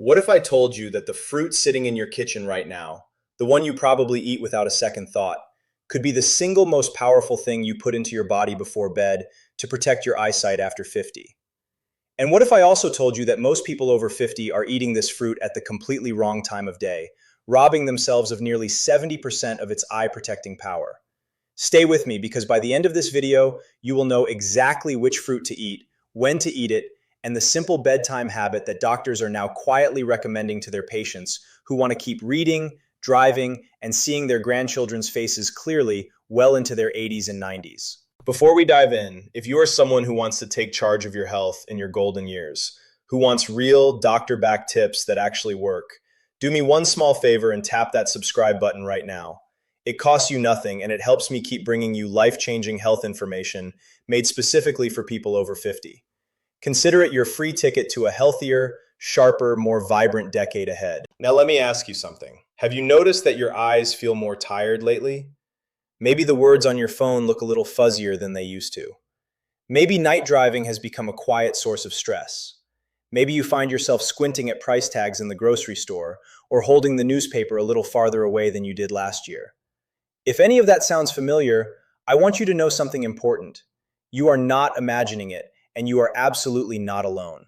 What if I told you that the fruit sitting in your kitchen right now, the one you probably eat without a second thought, could be the single most powerful thing you put into your body before bed to protect your eyesight after 50? And what if I also told you that most people over 50 are eating this fruit at the completely wrong time of day, robbing themselves of nearly 70% of its eye protecting power? Stay with me because by the end of this video, you will know exactly which fruit to eat, when to eat it, and the simple bedtime habit that doctors are now quietly recommending to their patients who want to keep reading, driving, and seeing their grandchildren's faces clearly well into their 80s and 90s. Before we dive in, if you are someone who wants to take charge of your health in your golden years, who wants real doctor-backed tips that actually work, do me one small favor and tap that subscribe button right now. It costs you nothing and it helps me keep bringing you life-changing health information made specifically for people over 50. Consider it your free ticket to a healthier, sharper, more vibrant decade ahead. Now let me ask you something. Have you noticed that your eyes feel more tired lately? Maybe the words on your phone look a little fuzzier than they used to. Maybe night driving has become a quiet source of stress. Maybe you find yourself squinting at price tags in the grocery store or holding the newspaper a little farther away than you did last year. If any of that sounds familiar, I want you to know something important. You are not imagining it, and you are absolutely not alone.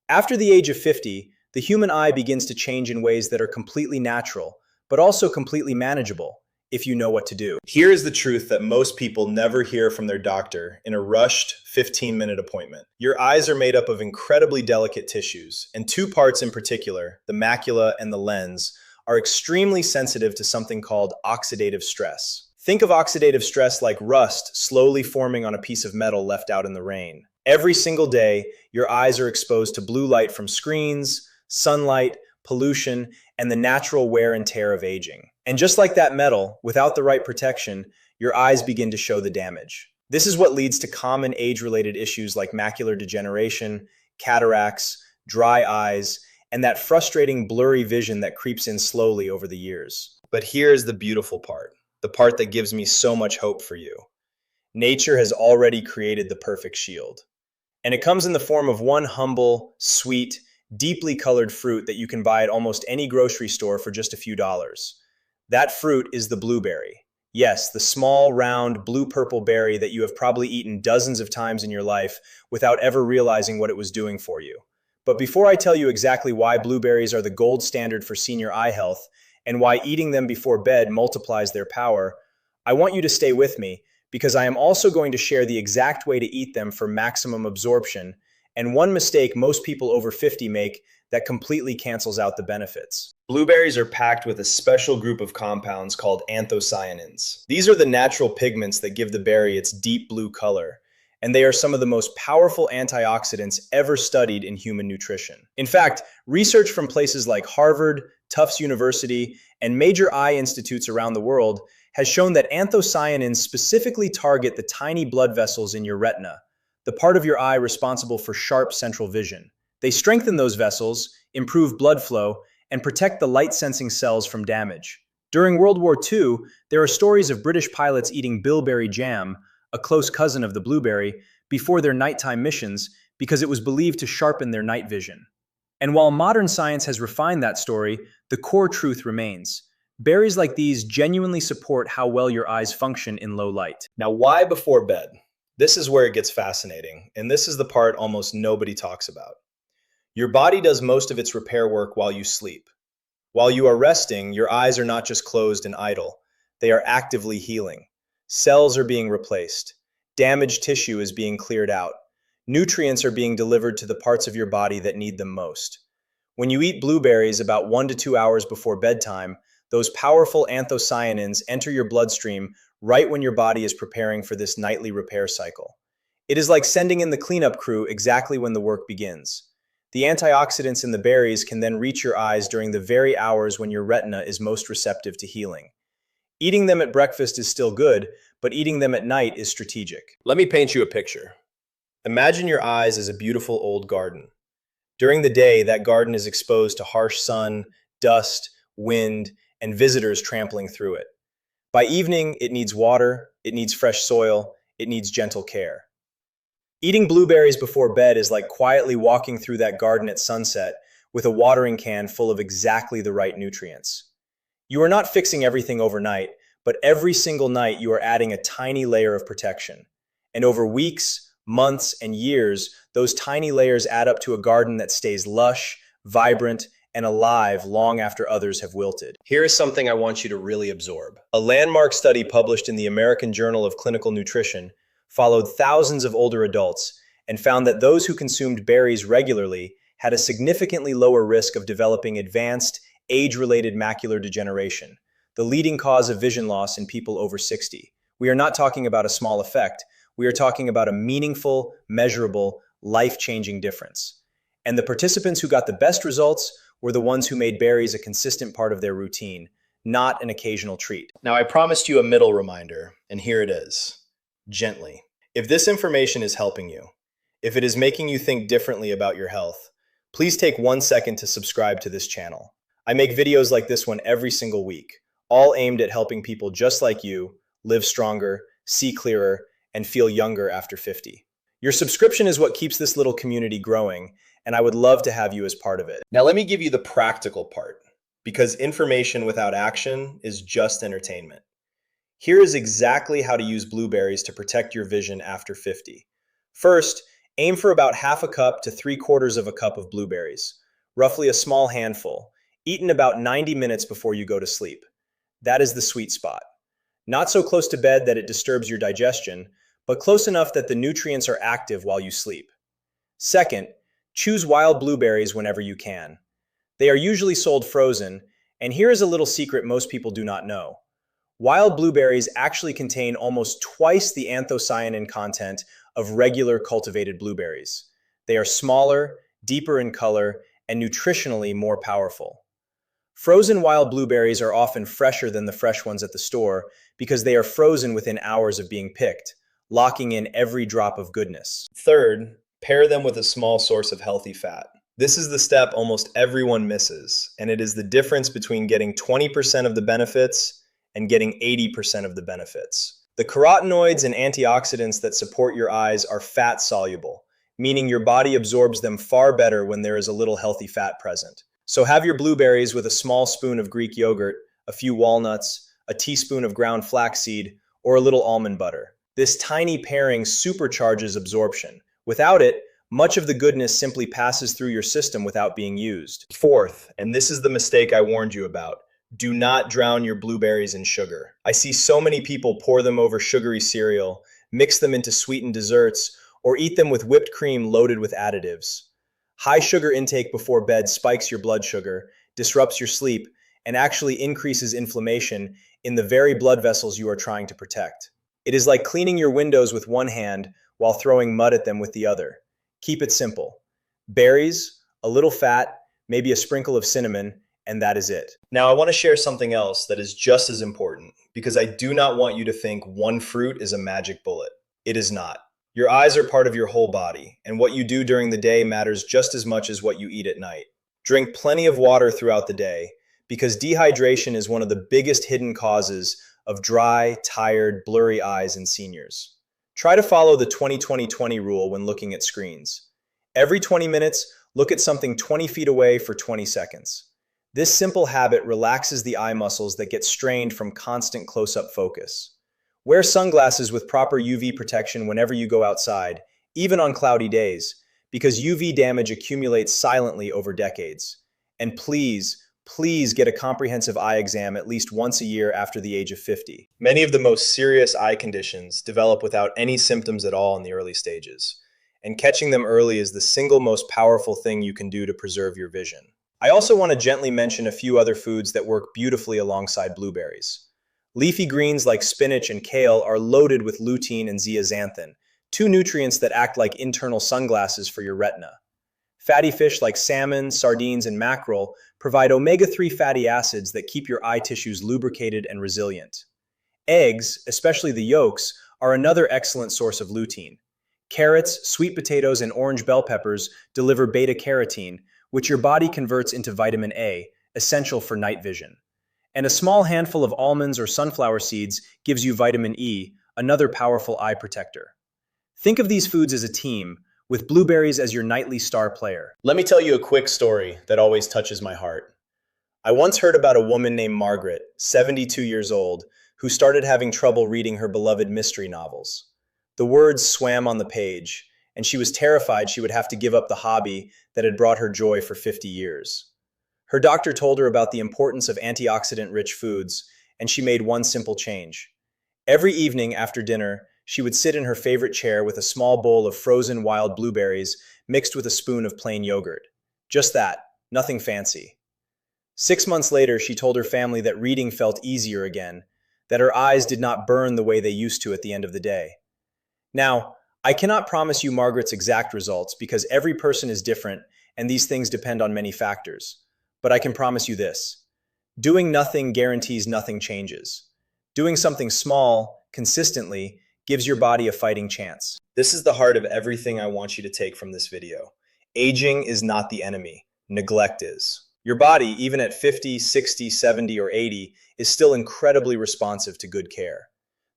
After the age of 50, the human eye begins to change in ways that are completely natural, but also completely manageable, if you know what to do. Here is the truth that most people never hear from their doctor in a rushed 15-minute appointment. Your eyes are made up of incredibly delicate tissues, and two parts in particular, the macula and the lens, are extremely sensitive to something called oxidative stress. Think of oxidative stress like rust slowly forming on a piece of metal left out in the rain. Every single day, your eyes are exposed to blue light from screens, sunlight, pollution, and the natural wear and tear of aging. And just like that metal, without the right protection, your eyes begin to show the damage. This is what leads to common age-related issues like macular degeneration, cataracts, dry eyes, and that frustrating blurry vision that creeps in slowly over the years. But here's the beautiful part, the part that gives me so much hope for you. Nature has already created the perfect shield. And it comes in the form of one humble, sweet, deeply colored fruit that you can buy at almost any grocery store for just a few dollars. That fruit is the blueberry. Yes, the small, round, blue-purple berry that you have probably eaten dozens of times in your life without ever realizing what it was doing for you. But before I tell you exactly why blueberries are the gold standard for senior eye health and why eating them before bed multiplies their power, I want you to stay with me because I am also going to share the exact way to eat them for maximum absorption and one mistake most people over 50 make that completely cancels out the benefits. Blueberries are packed with a special group of compounds called anthocyanins. These are the natural pigments that give the berry its deep blue color, and they are some of the most powerful antioxidants ever studied in human nutrition. In fact, research from places like Harvard, Tufts University, and major eye institutes around the world has shown that anthocyanins specifically target the tiny blood vessels in your retina, the part of your eye responsible for sharp central vision. They strengthen those vessels, improve blood flow, and protect the light-sensing cells from damage. During World War II, there are stories of British pilots eating bilberry jam, a close cousin of the blueberry, before their nighttime missions because it was believed to sharpen their night vision. And while modern science has refined that story, the core truth remains. Berries like these genuinely support how well your eyes function in low light. Now, why before bed? This is where it gets fascinating, and this is the part almost nobody talks about. Your body does most of its repair work while you sleep. While you are resting, your eyes are not just closed and idle. They are actively healing. Cells are being replaced. Damaged tissue is being cleared out. Nutrients are being delivered to the parts of your body that need them most. When you eat blueberries about 1 to 2 hours before bedtime, those powerful anthocyanins enter your bloodstream right when your body is preparing for this nightly repair cycle. It is like sending in the cleanup crew exactly when the work begins. The antioxidants in the berries can then reach your eyes during the very hours when your retina is most receptive to healing. Eating them at breakfast is still good, but eating them at night is strategic. Let me paint you a picture. Imagine your eyes as a beautiful old garden. During the day, that garden is exposed to harsh sun, dust, wind, and visitors trampling through it. By evening, it needs water, it needs fresh soil, it needs gentle care. Eating blueberries before bed is like quietly walking through that garden at sunset with a watering can full of exactly the right nutrients. You are not fixing everything overnight, but every single night you are adding a tiny layer of protection. And over weeks, months, and years, those tiny layers add up to a garden that stays lush, vibrant, and alive long after others have wilted. Here is something I want you to really absorb. A landmark study published in the American Journal of Clinical Nutrition followed thousands of older adults and found that those who consumed berries regularly had a significantly lower risk of developing advanced, age-related macular degeneration, the leading cause of vision loss in people over 60. We are not talking about a small effect. We are talking about a meaningful, measurable, life-changing difference. And the participants who got the best results were the ones who made berries a consistent part of their routine, not an occasional treat. Now, I promised you a middle reminder, and here it is. Gently. If this information is helping you, if it is making you think differently about your health, please take 1 second to subscribe to this channel. I make videos like this one every single week, all aimed at helping people just like you live stronger, see clearer, and feel younger after 50. Your subscription is what keeps this little community growing, and I would love to have you as part of it. Now let me give you the practical part, because information without action is just entertainment. Here is exactly how to use blueberries to protect your vision after 50. First, aim for about half a cup to 3/4 of a cup of blueberries, roughly a small handful, eaten about 90 minutes before you go to sleep. That is the sweet spot. Not so close to bed that it disturbs your digestion, but close enough that the nutrients are active while you sleep. Second, choose wild blueberries whenever you can. They are usually sold frozen, and here is a little secret most people do not know. Wild blueberries actually contain almost twice the anthocyanin content of regular cultivated blueberries. They are smaller, deeper in color, and nutritionally more powerful. Frozen wild blueberries are often fresher than the fresh ones at the store because they are frozen within hours of being picked, locking in every drop of goodness. Third, pair them with a small source of healthy fat. This is the step almost everyone misses, and it is the difference between getting 20% of the benefits and getting 80% of the benefits. The carotenoids and antioxidants that support your eyes are fat soluble, meaning your body absorbs them far better when there is a little healthy fat present. So have your blueberries with a small spoon of Greek yogurt, a few walnuts, a teaspoon of ground flaxseed, or a little almond butter. This tiny pairing supercharges absorption. Without it, much of the goodness simply passes through your system without being used. Fourth, and this is the mistake I warned you about, do not drown your blueberries in sugar. I see so many people pour them over sugary cereal, mix them into sweetened desserts, or eat them with whipped cream loaded with additives. High sugar intake before bed spikes your blood sugar, disrupts your sleep, and actually increases inflammation in the very blood vessels you are trying to protect. It is like cleaning your windows with one hand while throwing mud at them with the other. Keep it simple. Berries, a little fat, maybe a sprinkle of cinnamon, and that is it. Now I want to share something else that is just as important, because I do not want you to think one fruit is a magic bullet. It is not. Your eyes are part of your whole body, and what you do during the day matters just as much as what you eat at night. Drink plenty of water throughout the day, because dehydration is one of the biggest hidden causes of dry, tired, blurry eyes in seniors. Try to follow the 20-20-20 rule when looking at screens. Every 20 minutes, look at something 20 feet away for 20 seconds. This simple habit relaxes the eye muscles that get strained from constant close-up focus. Wear sunglasses with proper UV protection whenever you go outside, even on cloudy days, because UV damage accumulates silently over decades. And please get a comprehensive eye exam at least once a year after the age of 50. Many of the most serious eye conditions develop without any symptoms at all in the early stages, and catching them early is the single most powerful thing you can do to preserve your vision. I also want to gently mention a few other foods that work beautifully alongside blueberries. Leafy greens like spinach and kale are loaded with lutein and zeaxanthin, two nutrients that act like internal sunglasses for your retina. Fatty fish like salmon, sardines, and mackerel provide omega-3 fatty acids that keep your eye tissues lubricated and resilient. Eggs, especially the yolks, are another excellent source of lutein. Carrots, sweet potatoes, and orange bell peppers deliver beta-carotene, which your body converts into vitamin A, essential for night vision. And a small handful of almonds or sunflower seeds gives you vitamin E, another powerful eye protector. Think of these foods as a team, with Blueberries as your nightly star player. Let me tell you a quick story that always touches my heart. I once heard about a woman named Margaret, 72 years old, who started having trouble reading her beloved mystery novels. The words swam on the page, and she was terrified she would have to give up the hobby that had brought her joy for 50 years. Her doctor told her about the importance of antioxidant-rich foods, and she made one simple change. Every evening after dinner, she would sit in her favorite chair with a small bowl of frozen wild blueberries mixed with a spoon of plain yogurt. Just that, nothing fancy. 6 months later, she told her family that reading felt easier again, that her eyes did not burn the way they used to at the end of the day. Now, I cannot promise you Margaret's exact results because every person is different and these things depend on many factors. But I can promise you this: doing nothing guarantees nothing changes. Doing something small, consistently, gives your body a fighting chance. This is the heart of everything I want you to take from this video. Aging is not the enemy. Neglect is. Your body, even at 50, 60, 70, or 80, is still incredibly responsive to good care.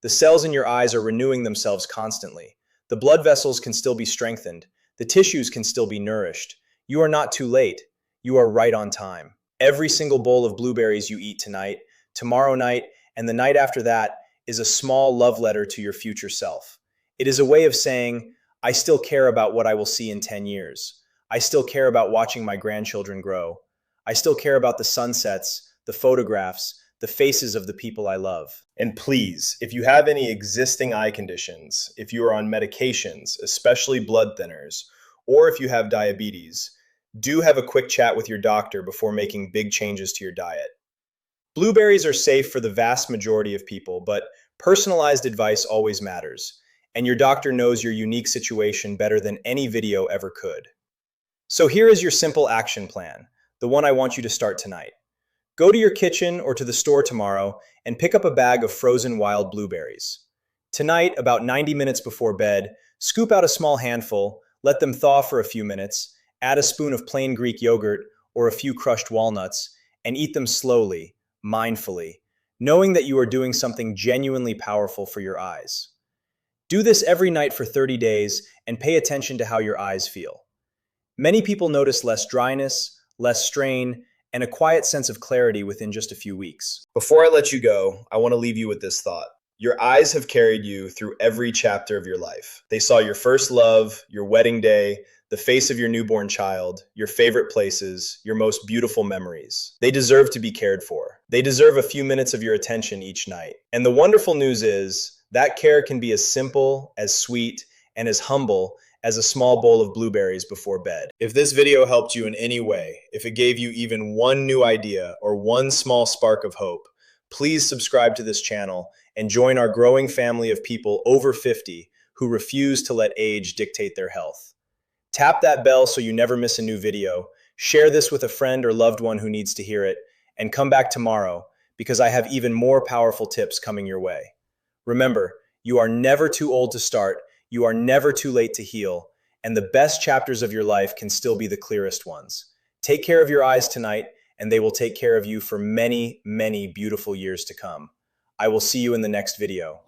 The cells in your eyes are renewing themselves constantly. The blood vessels can still be strengthened. The tissues can still be nourished. You are not too late. You are right on time. Every single bowl of blueberries you eat tonight, tomorrow night, and the night after that is a small love letter to your future self. It is a way of saying, I still care about what I will see in 10 years. I still care about watching my grandchildren grow. I still care about the sunsets, the photographs, the faces of the people I love. And please, if you have any existing eye conditions, if you are on medications, especially blood thinners, or if you have diabetes, do have a quick chat with your doctor before making big changes to your diet. Blueberries are safe for the vast majority of people, but personalized advice always matters, and your doctor knows your unique situation better than any video ever could. So here is your simple action plan, the one I want you to start tonight. Go to your kitchen or to the store tomorrow and pick up a bag of frozen wild blueberries. Tonight, about 90 minutes before bed, scoop out a small handful, let them thaw for a few minutes, add a spoon of plain Greek yogurt or a few crushed walnuts, and eat them slowly, mindfully, knowing that you are doing something genuinely powerful for your eyes. Do this every night for 30 days and pay attention to how your eyes feel. Many people notice less dryness, less strain, and a quiet sense of clarity within just a few weeks. Before I let you go, I want to leave you with this thought. Your eyes have carried you through every chapter of your life. They saw your first love, your wedding day, the face of your newborn child, your favorite places, your most beautiful memories. They deserve to be cared for. They deserve a few minutes of your attention each night. And the wonderful news is that care can be as simple, as sweet, and as humble as a small bowl of blueberries before bed. If this video helped you in any way, if it gave you even one new idea or one small spark of hope, please subscribe to this channel and join our growing family of people over 50 who refuse to let age dictate their health. Tap that bell so you never miss a new video, share this with a friend or loved one who needs to hear it, and come back tomorrow because I have even more powerful tips coming your way. Remember, you are never too old to start, you are never too late to heal, and the best chapters of your life can still be the clearest ones. Take care of your eyes tonight, and they will take care of you for many, many beautiful years to come. I will see you in the next video.